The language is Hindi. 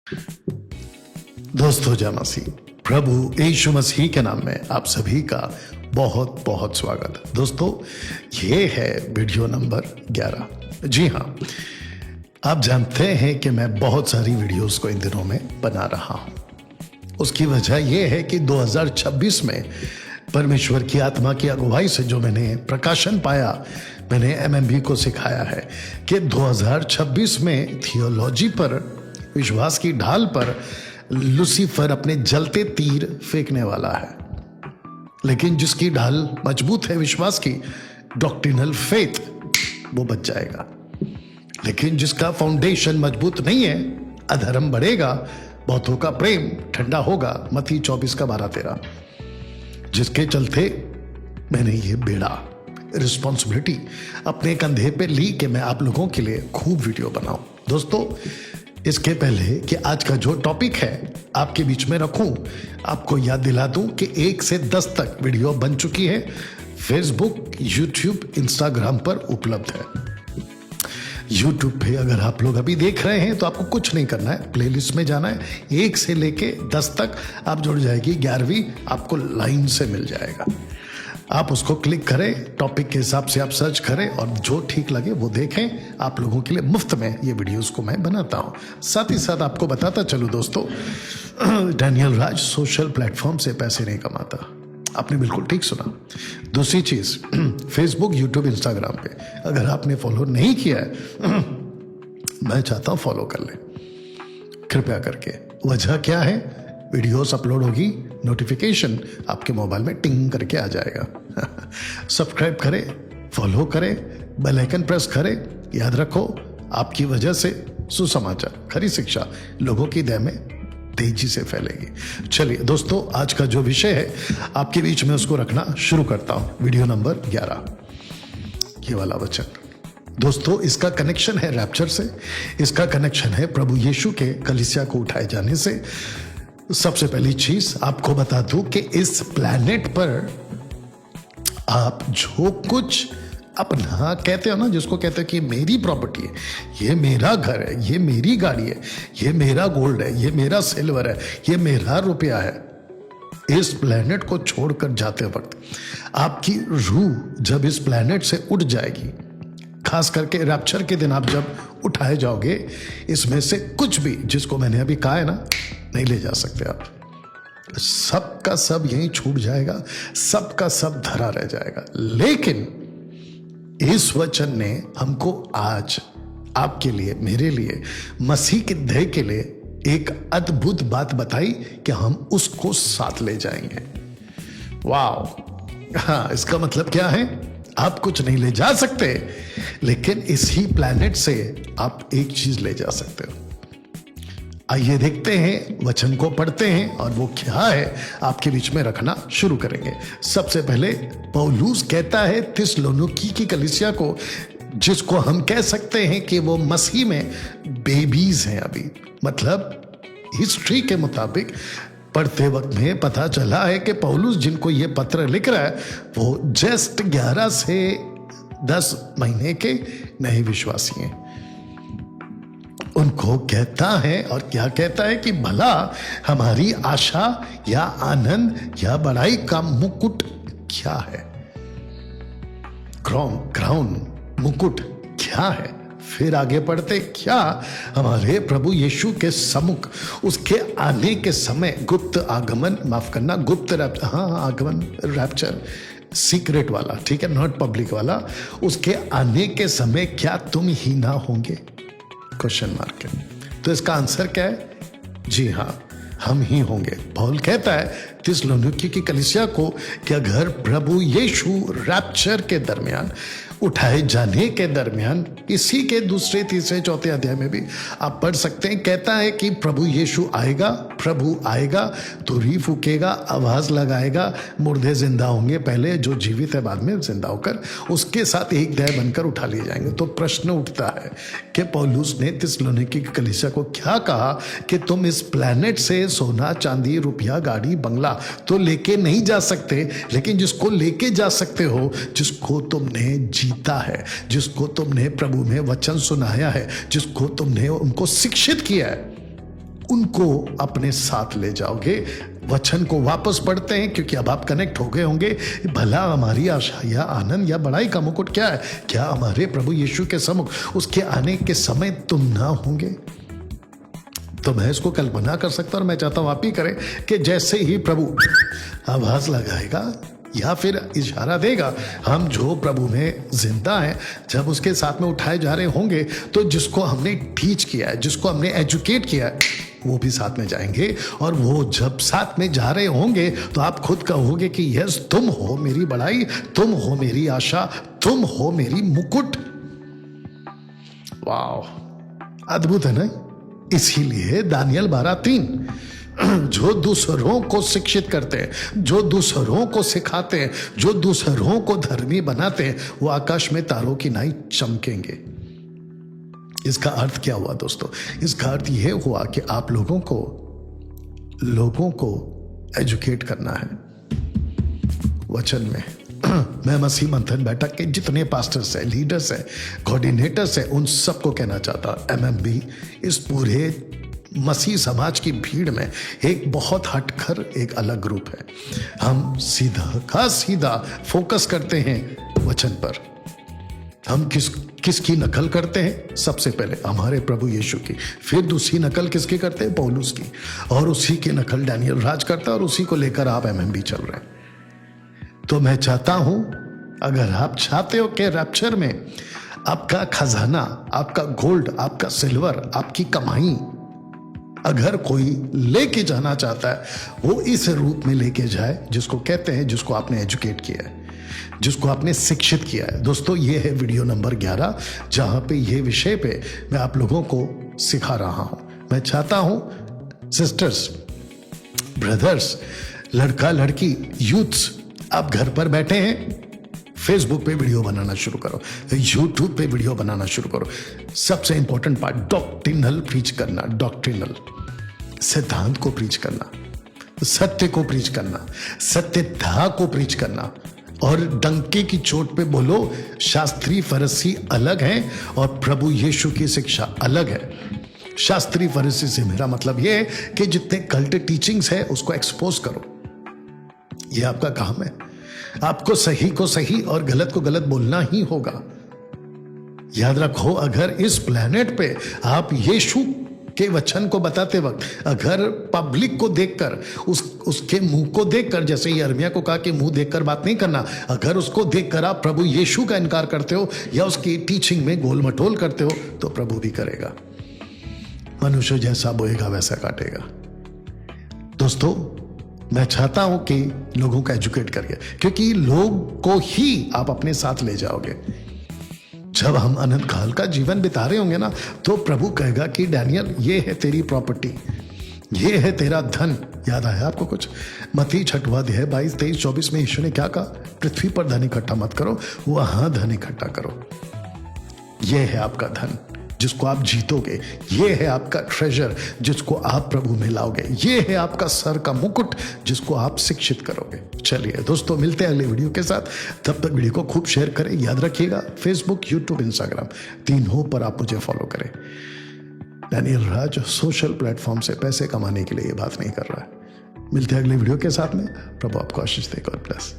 दोस्तों, जय मसीह। प्रभु यीशु मसीह के नाम में आप सभी का बहुत बहुत स्वागत। दोस्तों, ये है वीडियो नंबर 11। जी हाँ, आप जानते हैं कि मैं बहुत सारी वीडियोस को इन दिनों में बना रहा हूं। उसकी वजह यह है कि 2026 में परमेश्वर की आत्मा की अगुवाई से जो मैंने प्रकाशन पाया, मैंने एमएमबी को सिखाया है कि 2026 में थियोलॉजी पर, विश्वास की ढाल पर लूसीफर अपने जलते तीर फेंकने वाला है। लेकिन जिसकी ढाल मजबूत है विश्वास की, डॉक्ट्रिनल फेथ, वो बच जाएगा। लेकिन जिसका फाउंडेशन मजबूत नहीं है, अधर्म बढ़ेगा, बहुतों का प्रेम ठंडा होगा। मत्ती 24:12-13। जिसके चलते मैंने ये बेड़ा, रिस्पॉन्सिबिलिटी अपने कंधे पे ली कि मैं आप लोगों के लिए खूब वीडियो बनाऊं। दोस्तों, इसके पहले कि आज का जो टॉपिक है आपके बीच में रखूं, आपको याद दिला दूं कि 1 से 10 तक वीडियो बन चुकी है। फेसबुक, यूट्यूब, इंस्टाग्राम पर उपलब्ध है। यूट्यूब पे अगर आप लोग अभी देख रहे हैं तो आपको कुछ नहीं करना है, प्लेलिस्ट में जाना है। 1 से लेके 10 तक आप जुड़ जाएगी। 11वीं आपको लाइन से मिल जाएगा। आप उसको क्लिक करें, टॉपिक के हिसाब से आप सर्च करें और जो ठीक लगे वो देखें। आप लोगों के लिए मुफ्त में ये वीडियोस को मैं बनाता हूं। साथ ही साथ आपको बताता चलूं दोस्तों, डैनियल राज सोशल प्लेटफॉर्म से पैसे नहीं कमाता। आपने बिल्कुल ठीक सुना। दूसरी चीज, फेसबुक, यूट्यूब, इंस्टाग्राम पे अगर आपने फॉलो नहीं किया है, मैं चाहता हूं फॉलो कर ले कृपया करके। वजह क्या है? वीडियोस अपलोड होगी, नोटिफिकेशन आपके मोबाइल में टिंग करके आ जाएगा। सब्सक्राइब करें, फॉलो करें, बेल आइकन प्रेस करें। याद रखो, आपकी वजह से सुसमाचार, खरी शिक्षा लोगों की दया में तेजी से फैलेगी। चलिए दोस्तों, आज का जो विषय है आपके बीच में उसको रखना शुरू करता हूं। वीडियो नंबर 11, ये वाला वचन। दोस्तों, इसका कनेक्शन है रैप्चर से, इसका कनेक्शन है प्रभु यीशु के कलीसिया को उठाए जाने से। सबसे पहली चीज आपको बता दूं कि इस प्लैनेट पर आप जो कुछ अपना कहते हो ना, जिसको कहते हो कि मेरी प्रॉपर्टी है, ये मेरा घर है, ये मेरी गाड़ी है, ये मेरा गोल्ड है, ये मेरा सिल्वर है, ये मेरा रुपया है, इस प्लैनेट को छोड़कर जाते वक्त आपकी रूह जब इस प्लैनेट से उठ जाएगी, खास करके रैप्चर के दिन आप जब उठाए जाओगे, इसमें से कुछ भी, जिसको मैंने अभी कहा है ना, नहीं ले जा सकते आप। सबका सब यहीं छूट जाएगा, सबका सब धरा रह जाएगा। लेकिन इस वचन ने हमको आज आपके लिए, मेरे लिए, मसीह के देह के लिए एक अद्भुत बात बताई कि हम उसको साथ ले जाएंगे। वाह! हाँ, इसका मतलब क्या है? आप कुछ नहीं ले जा सकते, लेकिन इसी प्लैनेट से आप एक चीज ले जा सकते हो। आइए देखते हैं, वचन को पढ़ते हैं और वो क्या है आपके बीच में रखना शुरू करेंगे। सबसे पहले पौलुस कहता है थिस्सलुनीकि की कलीसिया को, जिसको हम कह सकते हैं कि वो मसीह में बेबीज हैं अभी। मतलब हिस्ट्री के मुताबिक पढ़ते वक्त में पता चला है कि पौलुस जिनको ये पत्र लिख रहा है वो जस्ट 11 से 10 महीने के नए विश्वासी हैं। उनको कहता है, और क्या कहता है कि भला हमारी आशा या आनंद या बड़ाई का मुकुट क्या है? क्राउन, मुकुट क्या है? फिर आगे पढ़ते, क्या हमारे प्रभु यीशु के सम्मुख उसके आने के समय गुप्त आगमन, माफ करना, गुप्त आगमन, रैप्चर, सीक्रेट वाला, ठीक है, नॉट पब्लिक वाला, उसके आने के समय क्या तुम ही ना होंगे? क्वेश्चन मार्क है। तो इसका आंसर क्या है? जी हाँ, हम ही होंगे। पौल कहता है थिस्सलुनीकि की कलीसिया को कि अगर प्रभु यीशु रैप्चर के दरमियान, उठाए जाने के दरमियान, इसी के 2, 3, 4 अध्याय में भी आप पढ़ सकते हैं, कहता है कि प्रभु यीशु आएगा, प्रभु आएगा, तुरही फूकेगा, आवाज लगाएगा, मुर्दे जिंदा होंगे पहले, जो जीवित है बाद में जिंदा होकर उसके साथ एक देह बनकर उठा लिए जाएंगे। तो प्रश्न उठता है कि पौलुस ने थिस्सलुनीकि की कलीसिया को क्या कहा कि तुम इस प्लैनेट से सोना, चांदी, रुपया, गाड़ी, बंगला तो लेके नहीं जा सकते, लेकिन जिसको लेके जा सकते हो, जिसको तुमने जीता है, जिसको तुमने प्रभु में वचन सुनाया है, जिसको तुमने उनको शिक्षित किया है, उनको अपने साथ ले जाओगे। वचन को वापस पढ़ते हैं क्योंकि अब आप कनेक्ट हो गए होंगे। भला हमारी आशा या आनंद या बड़ाई का मुकुट क्या है? क्या हमारे प्रभु यीशु के सम्मुख उसके आने के समय तुम ना होंगे? तो मैं इसको कल्पना कर सकता हूं, और मैं चाहता हूं आप ही करें कि जैसे ही प्रभु आवाज लगाएगा या फिर इशारा देगा, हम जो प्रभु में जिंदा हैं, जब उसके साथ में उठाए जा रहे होंगे, तो जिसको हमने टीच किया है, जिसको हमने एजुकेट किया है, वो भी साथ में जाएंगे। और वो जब साथ में जा रहे होंगे तो आप खुद कहोगे कि यस, तुम हो मेरी बड़ाई, तुम हो मेरी आशा, तुम हो मेरी मुकुट। वाह, अद्भुत है ना? इसीलिए दानियल 12:3, जो दूसरों को शिक्षित करते हैं, जो दूसरों को सिखाते हैं, जो दूसरों को धर्मी बनाते हैं, वो आकाश में तारों की नाई चमकेंगे। इसका अर्थ क्या हुआ दोस्तों? इसका अर्थ यह हुआ कि आप लोगों को एजुकेट करना है वचन में। मैं मसीह मंथन बैठक के जितने पास्टर्स हैं, लीडर्स हैं, कोऑर्डिनेटर्स हैं, उन सबको कहना चाहता, एमएमबी इस पूरे मसीह समाज की भीड़ में एक बहुत हटकर एक अलग ग्रुप है। हम सीधा फोकस करते हैं वचन पर। हम किसकी नकल करते हैं? सबसे पहले हमारे प्रभु यीशु की, फिर दूसरी नकल किसकी करते हैं? पौलुस की, और उसी की नकल डैनियल राज करता है, और उसी को लेकर आप एमएमबी चल रहे हैं। तो मैं चाहता हूं, अगर आप चाहते हो कि रैप्चर में आपका खजाना, आपका गोल्ड, आपका सिल्वर, आपकी कमाई अगर कोई लेके जाना चाहता है, वो इस रूप में लेके जाए जिसको कहते हैं, जिसको आपने एजुकेट किया है, जिसको आपने शिक्षित किया है। दोस्तों, ये है वीडियो नंबर 11, जहां पे ये विषय पे मैं आप लोगों को सिखा रहा हूं। मैं चाहता हूं सिस्टर्स, ब्रदर्स, लड़का लड़की, यूथ्स, आप घर पर बैठे हैं, फेसबुक पे वीडियो बनाना शुरू करो, यूट्यूब पे वीडियो बनाना शुरू करो। सबसे इंपॉर्टेंट पार्ट, डॉक्ट्रिनल प्रीच करना, डॉक्ट्रिनल सिद्धांत को प्रीच करना, सत्य को प्रीच करना, सत्यता को प्रीच करना, और डंके की चोट पे बोलो, शास्त्री फरीसी अलग हैं और प्रभु यीशु की शिक्षा अलग है। शास्त्री फरीसी से मेरा मतलब यह है कि जितने कल्ट टीचिंग्स है उसको एक्सपोज करो, यह आपका काम है। आपको सही को सही और गलत को गलत बोलना ही होगा। याद रखो, अगर इस प्लेनेट पे आप यीशु के वचन को बताते वक्त अगर पब्लिक को देखकर, उसके मुंह को देखकर, जैसे यिर्मयाह को कहा कि मुंह देखकर बात नहीं करना, अगर उसको देखकर आप प्रभु यीशु का इनकार करते हो या उसकी टीचिंग में गोल मटोल करते हो, तो प्रभु भी करेगा। मनुष्य जैसा बोएगा वैसा काटेगा। दोस्तों, मैं चाहता हूं कि लोगों को एजुकेट करिए, क्योंकि लोग को ही आप अपने साथ ले जाओगे। जब हम अनंत काल का जीवन बिता रहे होंगे ना, तो प्रभु कहेगा कि डैनियल, ये है तेरी प्रॉपर्टी, ये है तेरा धन। याद आया आपको कुछ? मत्ती 6वां अध्याय 22, 23, 24 में यीशु ने क्या कहा? पृथ्वी पर धन इकट्ठा मत करो, वहां धन इकट्ठा करो। यह है आपका धन जिसको आप जीतोगे, ये है आपका ट्रेजर जिसको आप प्रभु में लाओगे, ये है आपका सर का मुकुट जिसको आप शिक्षित करोगे। चलिए दोस्तों, मिलते हैं अगले वीडियो के साथ। तब तक वीडियो को खूब शेयर करें। याद रखिएगा, फेसबुक, यूट्यूब, इंस्टाग्राम, तीनों पर आप मुझे फॉलो करें। डैनियल राज सोशल प्लेटफॉर्म से पैसे कमाने के लिए ये बात नहीं कर रहा है। मिलते हैं अगले वीडियो के साथ में। प्रभु आपको आशीष दे। God bless.